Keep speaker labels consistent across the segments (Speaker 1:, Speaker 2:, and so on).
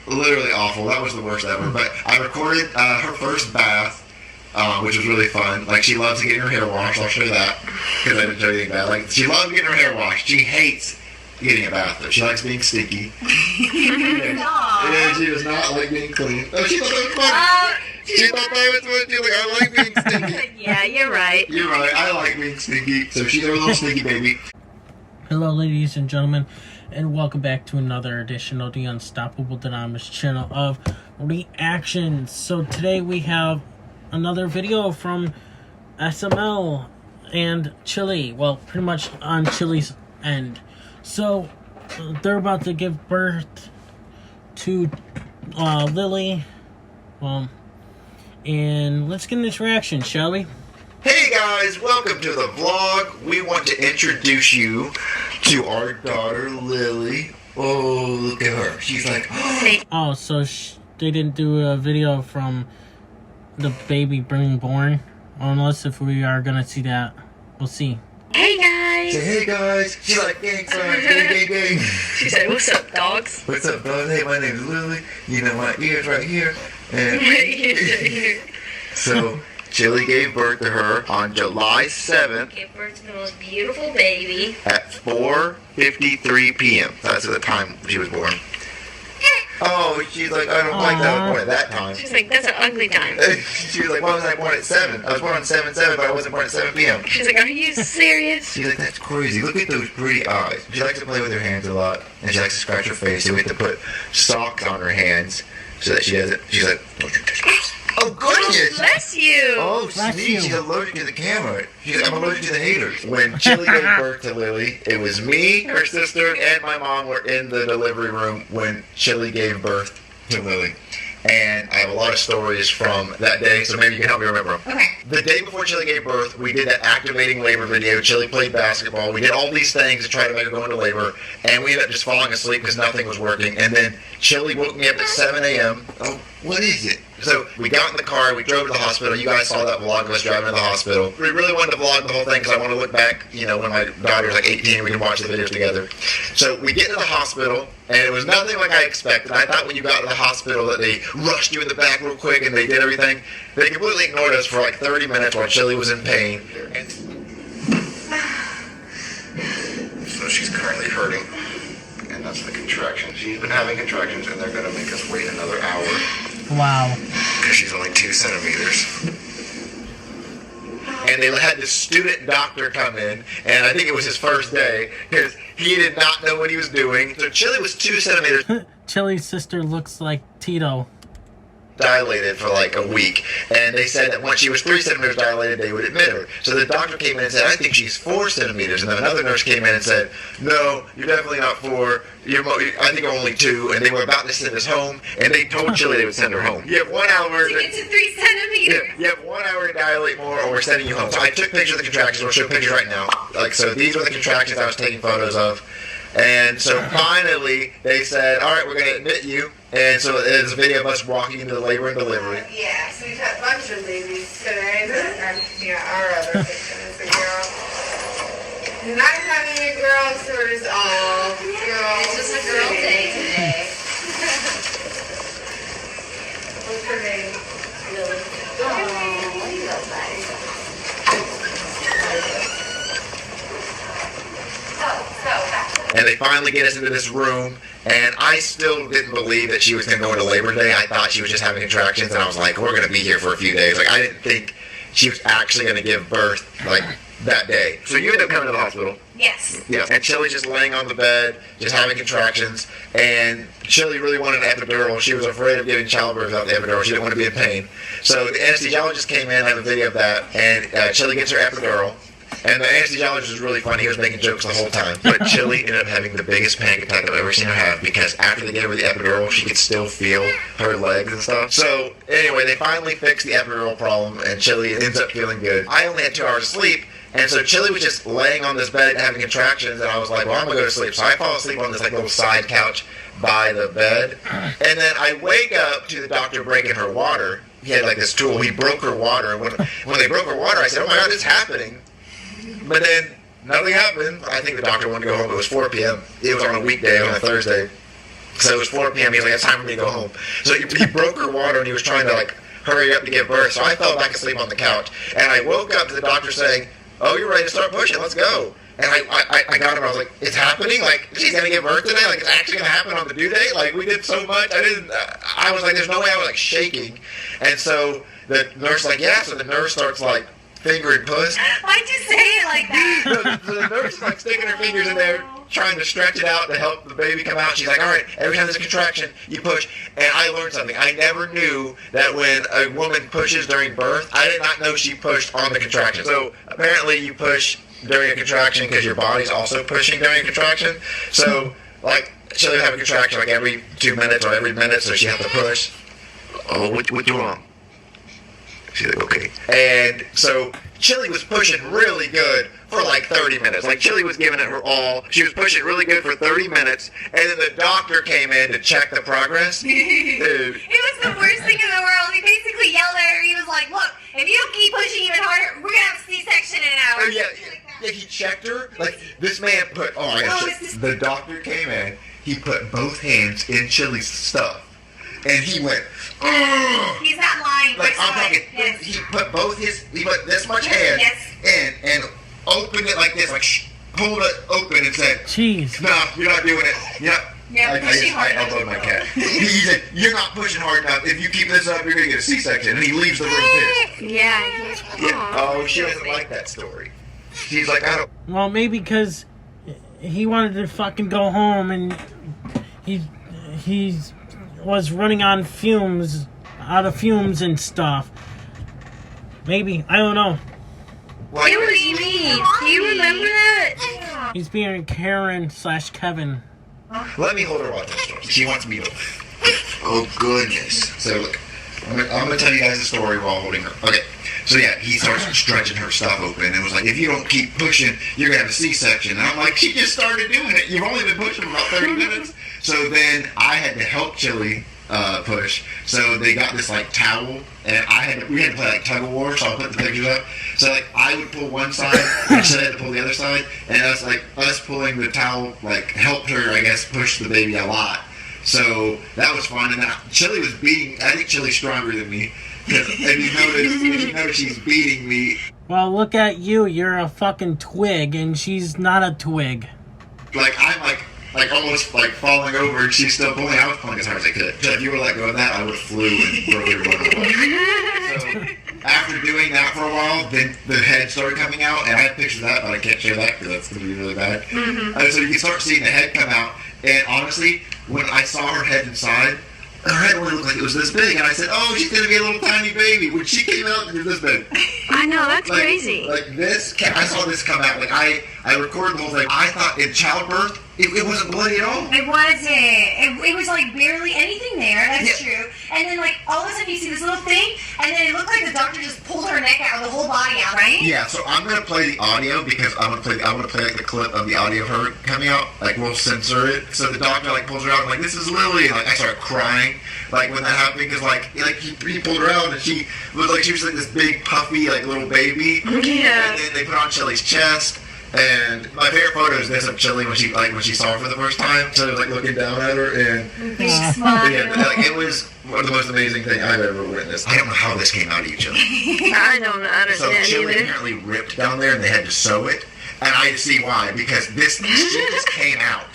Speaker 1: literally awful. That was the worst ever. But I recorded her first bath, which was really fun. Like, she loves getting her hair washed. I'll show you that because I didn't show you anything bad. Like, she loves getting her hair washed. She hates getting a bath though. She likes being stinky. Yeah, she does not like being clean. Oh, she thought that was funny. She thought that was funny. She's like, I like being stinky.
Speaker 2: Yeah, you're right.
Speaker 1: You're right. I like being stinky. So she's our little stinky baby.
Speaker 3: Hello, ladies and gentlemen, and welcome back to another edition of the Unstoppable Dynamis channel of reactions. So today we have another video from SML and Chilli. Well, pretty much on Chilli's end. So they're about to give birth to Lilly. And let's get into this reaction, shall we?
Speaker 1: Hey guys, welcome to the vlog. We want to introduce you to our daughter, Lilly. Oh, look at her. She's like,
Speaker 3: oh, so they didn't do a video from the baby being born? Unless if we are going to see that. We'll see.
Speaker 2: Hey guys!
Speaker 1: say, hey guys. She's like, gang signs, gang, gang.
Speaker 2: She said, what's up, dogs?
Speaker 1: What's up, dogs? Hey, my name's Lilly. You know, my ear's right here. And
Speaker 2: My ear's right here.
Speaker 1: So, Chilli gave birth to her on July 7th.
Speaker 2: Gave birth to the most beautiful baby.
Speaker 1: At 4:53 p.m. That's the time she was born. Oh, she's like, I don't like that I was born at that time.
Speaker 2: She's like, that's an ugly time.
Speaker 1: She was like, why was I born at 7? I was born on 7/7, but I wasn't born at 7 p.m.
Speaker 2: She's like, are you serious?
Speaker 1: She's like, that's crazy. Look at those pretty eyes. She likes to play with her hands a lot, and she likes to scratch her face. So we have to put socks on her hands so that she doesn't. She's like, oh goodness!
Speaker 2: Bless you!
Speaker 1: Oh, sneak. She's allergic to the camera. I'm allergic to the haters. When Chilli gave birth to Lilly, it was me, her sister, and my mom were in the delivery room when Chilli gave birth to Lilly. And I have a lot of stories from that day, so maybe you can help me remember them.
Speaker 2: Okay.
Speaker 1: The day before Chilli gave birth, we did that activating labor video. Chilli played basketball. We did all these things to try to make her go into labor, and we ended up just falling asleep because nothing was working. And then Chilli woke me up at 7 a.m. Oh, what is it? So we got in the car, we drove to the hospital. You guys saw that vlog of us driving to the hospital. We really wanted to vlog the whole thing because I want to look back, you know, when my daughter was like 18, we can watch the videos together. So we get to the hospital, and it was nothing like I expected. I thought when you got to the hospital that they rushed you in the back real quick and they did everything. They completely ignored us for like 30 minutes while Chilli was in pain. And so she's currently hurting, and that's the contractions. She's been having contractions, and they're going to make us wait another hour.
Speaker 3: Wow.
Speaker 1: Because she's only 2 centimeters. And they had this student doctor come in, and I think it was his first day, because he did not know what he was doing. So Chilli was 2 centimeters
Speaker 3: Chilli's sister looks like Tito.
Speaker 1: dilated for like a week, and they said that once she was 3 centimeters dilated, they would admit her. So the doctor came in and said, I think she's 4 centimeters, and then another nurse came in and said, no, you're definitely not 4, I think only 2, and they were about to send us home, and they told Chilli they would send her home. You have 1 hour
Speaker 2: To get to 3 centimeters.
Speaker 1: Yeah, you have 1 hour to dilate more, or we're sending you home. So I took pictures of the contractions. We'll show pictures right now. Like, so these were the contractions I was taking photos of. And so finally, they said, all right, we're going to admit you. And so there's a video of us walking into the labor and delivery.
Speaker 4: Yeah, so we've had a bunch of babies today. Our other victim is a girl. Not having a girl, so we're just all girls.
Speaker 2: It's just a girl day today.
Speaker 4: What's her name?
Speaker 2: Lily.
Speaker 4: Oh, you love that.
Speaker 1: And they finally get us into this room, and I still didn't believe that she was going to go into labor day. I thought she was just having contractions, and I was like, we're going to be here for a few days. Like, I didn't think she was actually going to give birth, like, that day. So you ended up coming to the hospital.
Speaker 2: Yes.
Speaker 1: Yeah. And Chilli just laying on the bed, just having contractions, and Chilli really wanted an epidural. She was afraid of giving childbirth without the epidural. She didn't want to be in pain. So the anesthesiologist came in, I have a video of that, and Chilli gets her epidural. And the anesthesiologist was really funny. He was making jokes the whole time. But Chilli ended up having the biggest panic attack I've ever seen her have, because after they gave her the epidural, she could still feel her legs and stuff. So anyway, they finally fixed the epidural problem, and Chilli ends up feeling good. I only had 2 hours of sleep, and so Chilli was just laying on this bed having contractions, and I was like, well, I'm going to go to sleep. So I fall asleep on this like little side couch by the bed. And then I wake up to the doctor breaking her water. He had like this tool. He broke her water. And when they broke her water, I said, oh my God, it's happening. But then nothing happened. I think the doctor wanted to go home. It was 4 p.m. It was on a weekday, on a Thursday. So it was 4 p.m. He was like, it's time for me to go home. So he broke her water, and he was trying to, like, hurry up to give birth. So I fell back asleep on the couch. And I woke up to the doctor saying, oh, you're ready to start pushing. Let's go. And I got him. I was like, it's happening? Like, she's going to give birth today? Like, it's actually going to happen on the due date? Like, we did so much. I was like, there's no way. I was, like, shaking. And so the nurse, like, yeah. So the nurse starts, like, fingering puss.
Speaker 2: Why'd you say it like that?
Speaker 1: So the nurse is, like, sticking her fingers in there, trying to stretch it out to help the baby come out. She's like, all right, every time there's a contraction, you push. And I learned something. I never knew that when a woman pushes during birth, I did not know she pushed on the contraction. So apparently you push during a contraction because your body's also pushing during a contraction. So, like, she'll have a contraction like every 2 minutes or every minute, so she has to push. Oh, what's wrong? She's like, okay. And so Chili was pushing really good for like 30 minutes. Like, Chili was giving it her all. She was pushing really good for 30 minutes. And then the doctor came in to check the progress. Dude.
Speaker 2: It was the worst thing in the world. He basically yelled at her. He was like, look, if you don't keep pushing even harder, we're going to have a C-section in an hour.
Speaker 1: Oh, yeah, he checked her. Like, this man put, the doctor came in. He put both hands in Chili's stuff. And he went, ugh.
Speaker 2: He's not lying.
Speaker 1: Like, I'm talking,
Speaker 2: Yes.
Speaker 1: he put this much hand in and opened it like this, like, pulled it open and said,
Speaker 3: Jeez.
Speaker 1: no, you're not doing it. I elbowed my cat. He said, you're not pushing hard enough. If you keep this up, you're going to get a C-section. And he leaves the room pissed.
Speaker 2: Yeah.
Speaker 1: Oh, she doesn't like that story. She's like, I don't.
Speaker 3: Well, maybe because he wanted to fucking go home and he was running out of fumes and stuff. Maybe. I don't know.
Speaker 1: Like,
Speaker 2: It was me. Do you remember that?
Speaker 3: He's being Karen/Kevin.
Speaker 1: let me hold her watch that story. She wants me to. Oh, goodness. So, look, I'm going to tell you guys the story while holding her. Okay. So, yeah, he starts stretching her stuff open and was like, if you don't keep pushing, you're going to have a C-section. And I'm like, she just started doing it. You've only been pushing for about 30 minutes. So then I had to help Chili push. So they got this, like, towel, and we had to play, like, tug-of-war, so I'll put the pictures up. So, like, I would pull one side, and Chili had to pull the other side, and us pulling the towel, like, helped her, I guess, push the baby a lot. So that was fun, and then Chili was beating, I think Chili's stronger than me. If you notice, she's beating me.
Speaker 3: Well, look at you. You're a fucking twig, and she's not a twig.
Speaker 1: Like, I'm like almost like falling over, and she's still pulling. I was pulling as hard as I could. So if you were let go of that, I would have flew and broke every bone in the body. So after doing that for a while, then the head started coming out, and I have pictures of that, but I can't share that because that's going to be really bad. So you can start seeing the head come out, and honestly, when I saw her head inside, her head only looked like it was this big, and I said, oh, she's going to be a little tiny baby. When she came out, it was this big.
Speaker 2: I know, that's
Speaker 1: Like,
Speaker 2: crazy.
Speaker 1: Like this, I saw this come out. Like I recorded the whole thing. I thought in childbirth, it wasn't bloody at all.
Speaker 2: It wasn't. It was like barely anything there. That's true. And then like all of a sudden you see this little thing, and then it looked like the doctor just pulled her neck out, the whole body out, right?
Speaker 1: Yeah. So I'm gonna play the audio because I want to play like the clip of the audio of her coming out. Like we'll censor it. So the doctor like pulls her out. I'm like, this is Lilly. And, like I started crying. Like when that happened, because like he pulled her out and she was like this big puffy like little baby.
Speaker 2: Yeah.
Speaker 1: And then they put on Chili's chest. And my favorite photo is this of Chili when she saw her for the first time. So it was like looking down at her, and it was one of the most amazing things I've ever witnessed. I don't know how this came out of you, Chili.
Speaker 2: I don't understand
Speaker 1: So Chili
Speaker 2: either.
Speaker 1: apparently ripped down there, and they had to sew it. And I see why, because this shit just came out.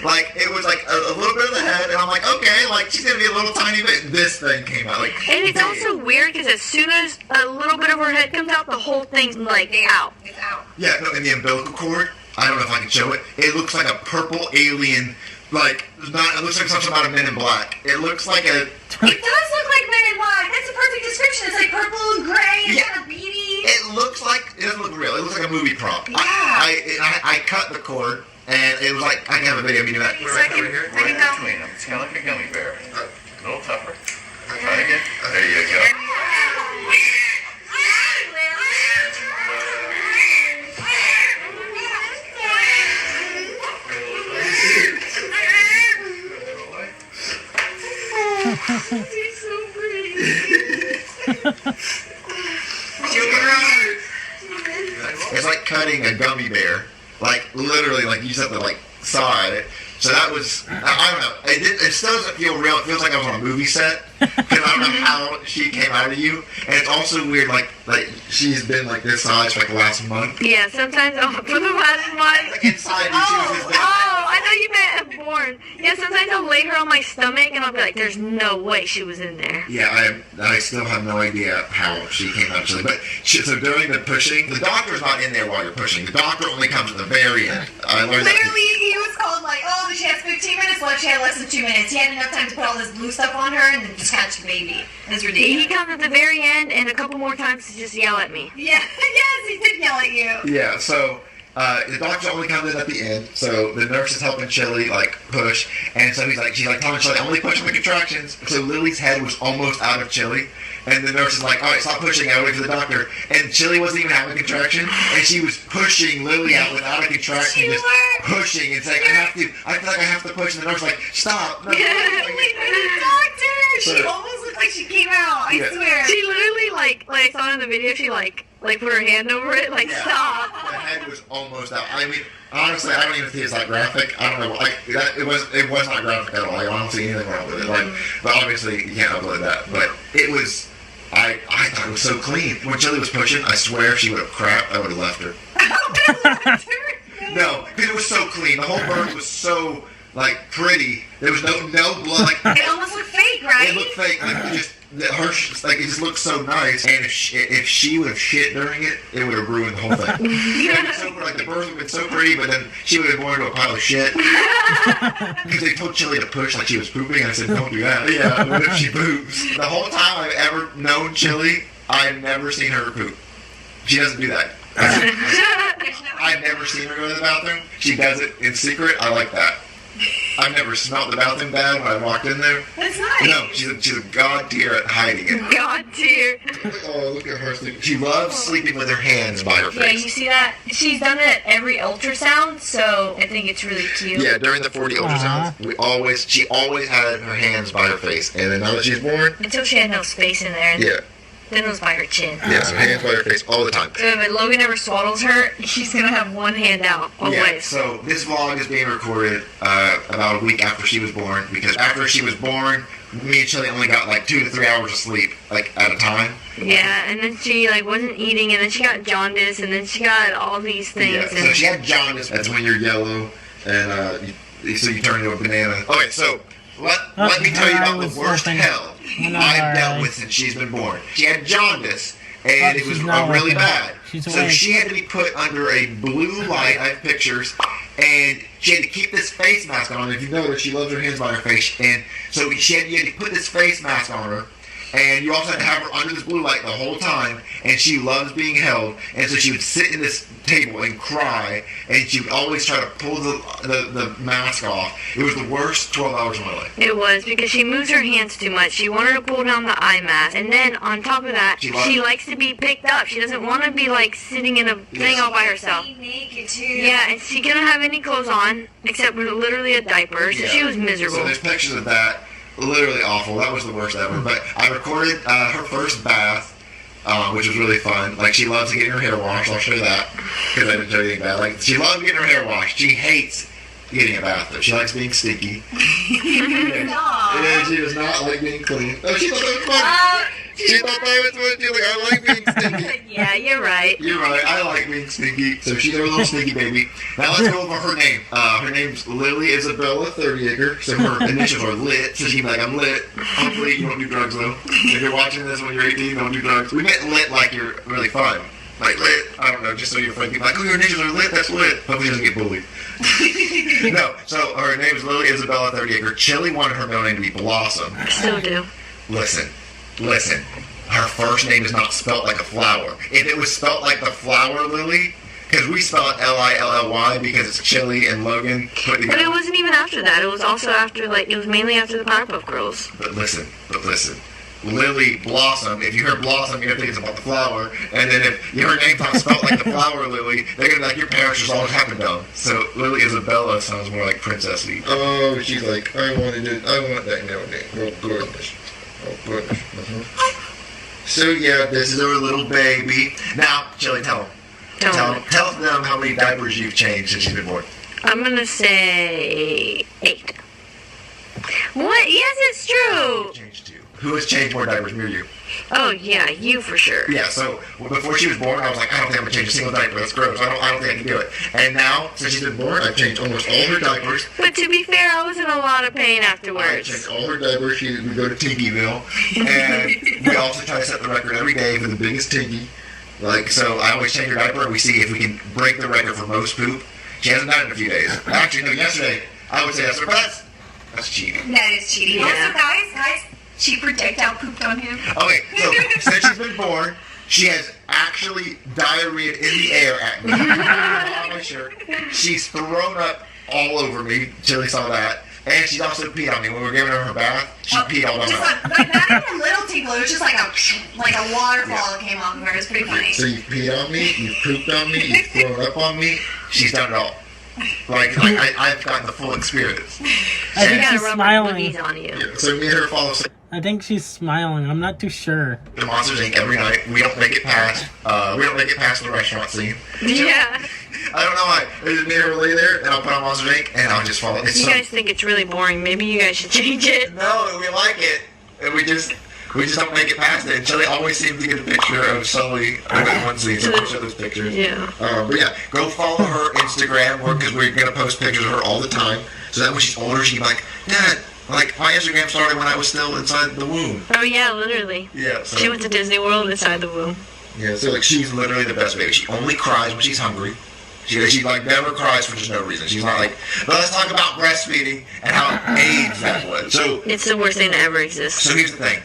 Speaker 1: Like, it was like a little bit of the head, and I'm like, okay, like, she's gonna be a little tiny bit. This thing came out. Like,
Speaker 5: And it's also weird because as soon as a little bit of her head comes out, the whole thing's like out.
Speaker 2: It's out.
Speaker 1: yeah, no, in the umbilical cord, I don't know if I can show it. It looks like a purple alien, like, it looks like something out of Men in Black. It looks like a...
Speaker 2: It does look like Men in Black. That's a perfect description. It's like purple and gray and
Speaker 1: Yeah.
Speaker 2: kind of beady.
Speaker 1: It looks like... It doesn't look real. It looks like a movie prop.
Speaker 2: Yeah.
Speaker 1: I cut the cord, and it was like... I can have a video of me doing that.
Speaker 5: I can go.
Speaker 6: Between them. It's kind of like a gummy bear. A little tougher. Try again. There you go.
Speaker 1: It's like cutting a gummy bear. Like, literally, like, you just have to, like, saw it. So that was, I don't know. It still doesn't feel real. It feels like I was on a movie set. Because I don't know how she came out of you. And it's also weird, like she's been like this size for like the last month.
Speaker 5: Yeah, sometimes for the last month.
Speaker 1: Like inside you, she was this
Speaker 5: I thought you meant born. Yeah, sometimes I'll lay her on my stomach and I'll be like, there's no way she was in there.
Speaker 1: Yeah, I still have no idea how she came out of But so during the pushing, the doctor's not in there while you're pushing. The doctor only comes at the very end. I learned
Speaker 2: Literally, he was called like, oh, she has 15 minutes left. She had less than 2 minutes. He had enough time to put all this blue stuff on her and then just catch the baby. It was ridiculous.
Speaker 5: He comes at the very end and a couple more times to just yell at me.
Speaker 2: Yeah, yes, he did yell at you.
Speaker 1: Yeah, so the doctor only comes in at the end, so the nurse is helping Chili like push, and so she's like telling Chili, only pushing the contractions. So Lily's head was almost out of Chili, and the nurse is like, all right, stop pushing. I wait for the doctor, and Chili wasn't even having a contraction, and she was pushing Lily out without a contraction, just pushing and saying, I feel like I have to push, and the nurse was like, stop. No,
Speaker 2: The doctor. She almost looked like she came out. I swear.
Speaker 5: She literally like I saw in the video. She like put her hand over it, like stop.
Speaker 1: The head was almost out. I mean, honestly, I don't even think it's that graphic. I don't know. Like it was not graphic at all. I don't see anything wrong with it. Like, but obviously you can't upload that. But it was. I thought it was so clean. When Chili was pushing, I swear if she would have crapped, I would have left her. No, because it was so clean. The whole birth was so like pretty. There was no blood. Like,
Speaker 2: It almost looked fake, right?
Speaker 1: it looked fake. Like it just looked so nice. And if she would have shit during it, it would have ruined the whole thing. Like the birth would have been so pretty, but then she would have born into a pile of shit. Because they told Chili to push like she was pooping. I said, don't do that. Yeah, what if she poops? The whole time I've ever known Chili, I've never seen her poop. She doesn't do that. I've never seen her go to the bathroom. She does it in secret. I like that. I've never smelled the bathroom bad when I walked in there.
Speaker 2: That's nice.
Speaker 1: No, she's a god tier at hiding it.
Speaker 5: God dear.
Speaker 1: Oh, look at her sleeping. She loves sleeping with her hands by her
Speaker 7: Yeah,
Speaker 1: face.
Speaker 7: you see that? She's done it at every ultrasound, so I think it's really cute.
Speaker 1: Yeah, during the 40 ultrasounds, she always had her hands by her face, and then now that she's born,
Speaker 7: Until she had no space in there, and
Speaker 1: yeah,
Speaker 7: then it was by her chin.
Speaker 1: so hands by her face all the time.
Speaker 7: So if Logan ever swaddles her, she's gonna have one hand out,
Speaker 1: Yeah,
Speaker 7: always.
Speaker 1: so this vlog is being recorded about a week after she was born, because after she was born, me and Chili only got like 2 to 3 hours of sleep, like at a time.
Speaker 5: Yeah, and then she like wasn't eating, and then she got jaundice, and then she got all these things.
Speaker 1: Yeah, so
Speaker 5: and
Speaker 1: she had jaundice. That's when you're yellow, and so you turn into a banana. Okay, so let me tell you about the worst hell I've dealt with since she's been born. She had jaundice, and it was really bad. So she had to be put under a blue light. I have pictures. And she had to keep this face mask on. If you notice, she loves her hands by her face. And so you had to put this face mask on her. And you also had to have her under this blue light the whole time. And she loves being held. And so she would sit in this table and cry. And she would always try to pull the mask off. It was the worst 12 hours of my life.
Speaker 5: it was because she moves her hands too much. She wanted to pull down the eye mask, and then on top of that, she likes to be picked up. She doesn't want to be like sitting in a thing all by herself.
Speaker 2: Naked too.
Speaker 5: Yeah, and she couldn't have any clothes on except for literally a diaper, so she was miserable.
Speaker 1: So there's pictures of that. Literally awful. That was the worst ever. But I recorded her first bath, which was really fun. Like, she loves getting her hair washed. I'll show you that, because I didn't show you anything bad. Like, she loves getting her hair washed. She hates getting a bath, though. She likes being stinky. Yeah, she does not like being clean. Oh, she thought that was funny. She thought that was funny. She's like, I like being stinky.
Speaker 5: Yeah, you're right.
Speaker 1: You're right. I like being stinky. So she's our little stinky baby. Now let's go over her name. Her name's Lilly Isabella 30acre. So her initials are Lit. So she'd be like, I'm lit. Hopefully you don't do drugs though. If you're watching this when you're 18, don't do drugs. We meant lit like you're really fun. Like lit. I don't know. Just so your friend can be like, oh, your initials are Lit. That's lit. Hopefully she doesn't get bullied. No. So her name is Lilly Isabella 30acre. Chili wanted her middle name to be Blossom.
Speaker 5: I still do.
Speaker 1: Listen. Her first name is not spelt like a flower. If it was spelt like the flower Lily, because we spell it Lilly because it's Chili and Logan put together.
Speaker 5: But it wasn't even after that. It was also after, like, it was mainly after the Powerpuff Girls.
Speaker 1: But listen. Lily Blossom, if you hear Blossom, you're going to think it's about the flower. And then if her name's not spelled like the flower Lily, they're going to be like, your parents just always happened dumb. So Lily Isabella sounds more like princessy. Oh, she's like, I want that nowadays. Oh, goodness. So yeah, this is our little baby. Now, Chili, tell them. Tell them how many diapers you've changed since you've been born.
Speaker 5: I'm gonna say 8. What? Yes, it's true.
Speaker 1: Changed 2. Who has changed more diapers, me or you?
Speaker 5: Oh yeah, you for sure.
Speaker 1: Yeah, so before she was born, I was like, I don't think I'm gonna change a single diaper. That's gross. I don't think I can do it. And now, since she's been born, I've changed almost all her diapers.
Speaker 5: But to be fair, I was in a lot of pain
Speaker 1: I
Speaker 5: afterwards.
Speaker 1: changed all her diapers. We go to Tinkyville, and we also try to set the record every day for the biggest Tinky. Like, so I always change her diaper, and we see if we can break the record for most poop. She hasn't done it in a few days. Actually, no, yesterday, I would say that's her best. That's cheating.
Speaker 2: That is cheating.
Speaker 5: Yeah.
Speaker 2: Also, guys, she projectile pooped on him.
Speaker 1: Okay, so since she's been born, she has actually diarrhea in the air at me. On my shirt. She's thrown up all over me. Chili saw that. And she's also peed on me. When we were giving her bath, she peed all on
Speaker 2: Just
Speaker 1: her.
Speaker 2: like not even a little tinkle. It was just like a waterfall that came off of her. It was pretty funny.
Speaker 1: So you peed on me, you pooped on me, you thrown up on me. She's done it all. Like I've gotten the full experience.
Speaker 3: I think
Speaker 5: Gotta
Speaker 3: she's
Speaker 5: rub
Speaker 3: smiling.
Speaker 5: booties on you.
Speaker 1: Yeah, so me and her follow
Speaker 3: I think she's smiling. I'm not too sure.
Speaker 1: the Monsters Inc. every night. We don't make it past. We don't make it past the restaurant scene.
Speaker 5: Yeah.
Speaker 1: I don't know why. It's just me and her lay there, and I'll put on Monsters Inc. and I'll just follow. It's
Speaker 5: You
Speaker 1: so
Speaker 5: guys think it's really boring. Maybe you guys should change it.
Speaker 1: no, we like it, and we just don't make it past it. And Chili always seems to get a picture of Sully in one scene. So we'll show those pictures.
Speaker 5: Yeah.
Speaker 1: But yeah, go follow her Instagram because we're gonna post pictures of her all the time. So that when she's older, she can be like, Dad, like my Instagram started when I was still inside the womb.
Speaker 5: Oh yeah, literally.
Speaker 1: Yeah. So
Speaker 5: She went to Disney World inside the womb.
Speaker 1: yeah, so like she's literally the best baby. She only cries when she's hungry. She like never cries for just no reason. She's not like, but let's talk about breastfeeding and how AIDS that was. So
Speaker 5: It's the worst thing to ever exist.
Speaker 1: so here's the thing.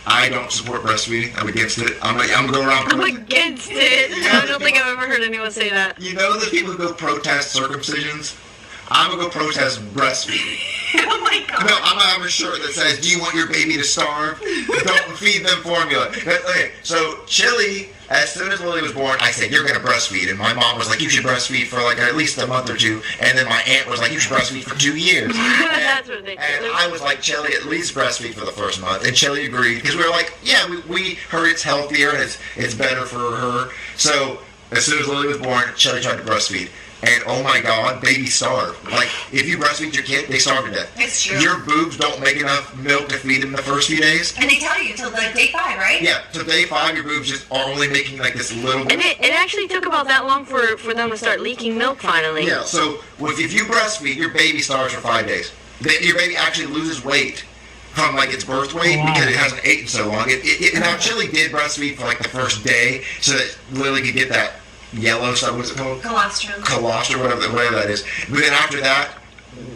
Speaker 1: I don't support breastfeeding. I'm against it. I'm gonna go around.
Speaker 5: I'm against it. I don't think I've ever heard anyone say that.
Speaker 1: You know the people who go protest circumcisions? I'm gonna go protest breastfeeding.
Speaker 2: Oh my god.
Speaker 1: No, I'm gonna have a shirt that says, "Do you want your baby to starve? Don't feed them formula." Okay, so Chili, as soon as Lily was born, I said, "You're gonna breastfeed," and my mom was like, "You should breastfeed for like at least a month or 2," and then my aunt was like, "You should breastfeed for 2 years."
Speaker 5: That's ridiculous.
Speaker 1: And I was like, Chili, at least breastfeed for the first month. And Chili agreed because we were like, yeah, we heard it's healthier and it's better for her. So as soon as Lily was born, Chili tried to breastfeed. And oh my God, babies starve. Like, if you breastfeed your kid, they starve to death.
Speaker 2: It's true.
Speaker 1: Your boobs don't make enough milk to feed them the first few days.
Speaker 2: And they tell you till like day 5, right?
Speaker 1: Yeah, so day 5, your boobs just are only making like this little bit.
Speaker 5: And it actually took about that long for them to start leaking milk finally.
Speaker 1: Yeah, so if you breastfeed, your baby starves for 5 days. Your baby actually loses weight from like its birth weight because it hasn't eaten so long. Now Chili did breastfeed for like the first day so that Lily could get that yellow stuff. What's it called?
Speaker 2: Colostrum.
Speaker 1: Colostrum, whatever that is. But then after that,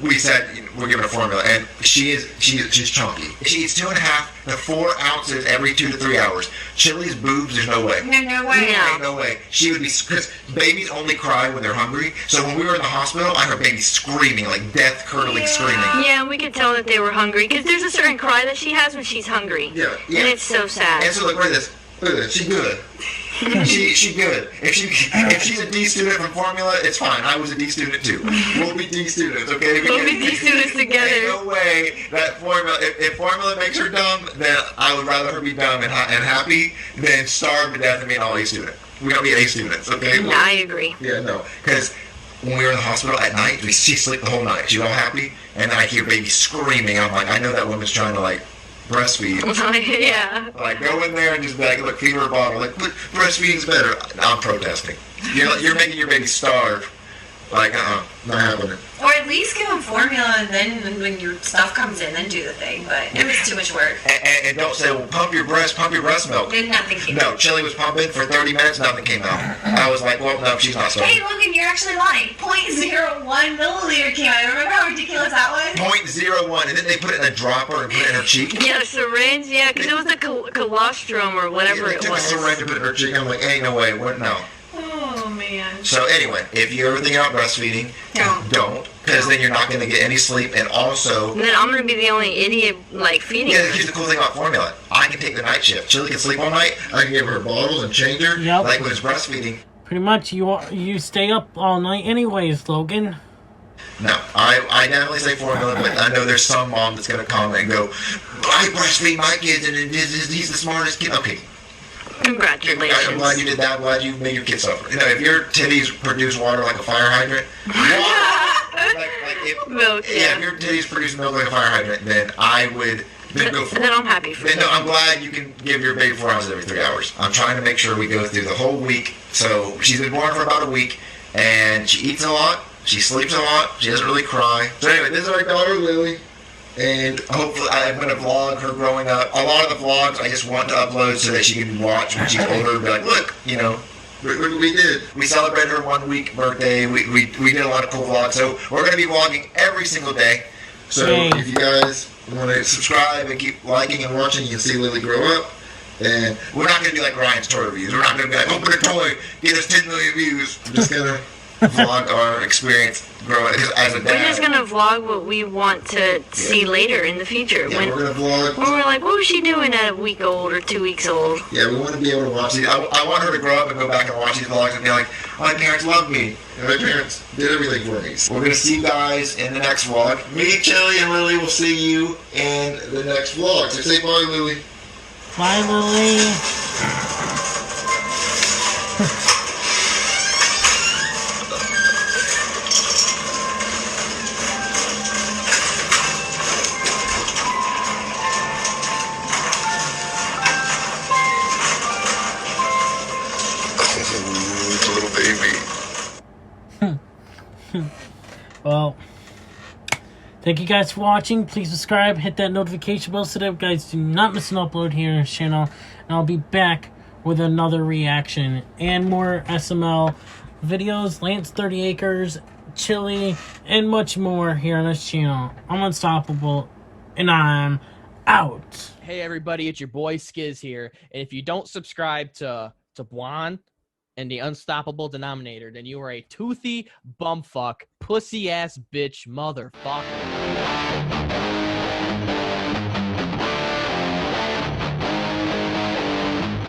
Speaker 1: we said we're giving her formula, and she's chunky. She eats 2.5 to 4 ounces every 2 to 3 hours. Chili's boobs, there's no way.
Speaker 2: No way.
Speaker 5: No.
Speaker 1: Ain't no way. She would be, because babies only cry when they're hungry. So when we were in the hospital, I heard babies screaming, like death-curdling screaming.
Speaker 5: Yeah, we could tell that they were hungry because there's a certain cry that she has when she's hungry.
Speaker 1: Yeah, yeah.
Speaker 5: And it's so sad.
Speaker 1: And so look at this. Look at this. She good. She good. If she's a D student from formula, it's fine. I was a D student too. We'll be D students, okay?
Speaker 5: We'll be D students together.
Speaker 1: Ain't no way that formula. If formula makes her dumb, then I would rather her be dumb and happy than starve to death and be an all A student. We gotta be A students, okay?
Speaker 5: Yeah, I agree.
Speaker 1: Yeah, no, because when we were in the hospital at night, she slept the whole night. She was all happy, and then I hear baby screaming. I'm like, I know that woman's trying to like breastfeed.
Speaker 5: Yeah.
Speaker 1: Like, go in there and just be like, look, feed her a bottle. Like, look, breastfeeding's better. I'm protesting. You're making your baby starve. Like, not happening.
Speaker 2: Or at least give them formula and then when your stuff comes in, then do the thing. But it was too much work.
Speaker 1: And don't say, well, pump your breast milk.
Speaker 2: Then nothing came
Speaker 1: No, Chili was pumping for 30 minutes, nothing came out. I was like, well, no, she's not starving.
Speaker 2: Hey, Logan, you're actually lying. 0.01 milliliter came out. Remember how ridiculous that was?
Speaker 1: 0.01, and then they put it in a dropper and put it in her cheek.
Speaker 5: Yeah, a syringe, yeah, because it was the colostrum or whatever
Speaker 1: They
Speaker 5: it
Speaker 1: took a
Speaker 5: was.
Speaker 1: syringe and put it in her cheek. I'm like, ain't no way, what? No.
Speaker 2: Oh, man.
Speaker 1: So anyway, if you ever think about breastfeeding, don't, because then you're not going to get any sleep, and also.
Speaker 5: And then I'm gonna be the only idiot like feeding
Speaker 1: Yeah,
Speaker 5: her.
Speaker 1: here's the cool thing about formula. I can take the night shift. Chili can sleep all night. I can give her bottles and change her.
Speaker 3: Yep.
Speaker 1: Like when it's breastfeeding.
Speaker 3: Pretty much, you stay up all night anyways, Logan.
Speaker 1: No, I definitely say formula, but I know there's some mom that's going to come and go, I breastfeed my kids, and he's the smartest kid. Okay.
Speaker 5: Congratulations.
Speaker 1: I'm glad you did that. I'm glad you made your kids suffer. You know, if your titties produce water like a fire hydrant,
Speaker 5: Milk,
Speaker 1: if your titties produce milk like a fire hydrant, then I would go for it.
Speaker 5: Then I'm happy for
Speaker 1: Then,
Speaker 5: you.
Speaker 1: no, I'm glad you can give your baby 4 ounces every 3 hours. I'm trying to make sure we go through the whole week. So she's been born for about a week, and she eats a lot, she sleeps a lot, she doesn't really cry. So anyway, this is our daughter Lily, and hopefully I'm going to vlog her growing up. A lot of the vlogs I just want to upload so that she can watch when she's older and be like, look, you know, look what we did. We celebrated her 1 week birthday. We did a lot of cool vlogs. So we're going to be vlogging every single day. So if you guys want to subscribe and keep liking and watching, you can see Lily grow up. And we're not going to be like Ryan's toy reviews. We're not going to be like, open a toy, get us 10 million views. We're just going to vlog our experience growing as a dad.
Speaker 5: We're just gonna vlog what we want to see later in the future.
Speaker 1: Yeah, we're going to vlog.
Speaker 5: When we're like, what was she doing at a week old or 2 weeks old?
Speaker 1: Yeah, we want to be able to watch these. I want her to grow up and go back and watch these vlogs and be like, my parents loved me. And my parents did everything for me. So we're going to see you guys in the next vlog. Me, Chili, and Lily will see you in the next vlog. So say bye, Lily.
Speaker 3: Bye, Lily.
Speaker 1: Little baby.
Speaker 3: Well, thank you guys for watching. Please subscribe, hit that notification bell so that you guys do not miss an upload here on this channel. And I'll be back with another reaction and more SML videos, Lance 30 Acres, Chili, and much more here on this channel. I'm Unstoppable, and I'm out.
Speaker 8: Hey everybody, it's your boy Skiz here. And if you don't subscribe to Blonde and the Unstoppable Denominator, then you are a toothy bumfuck, pussy ass bitch motherfucker.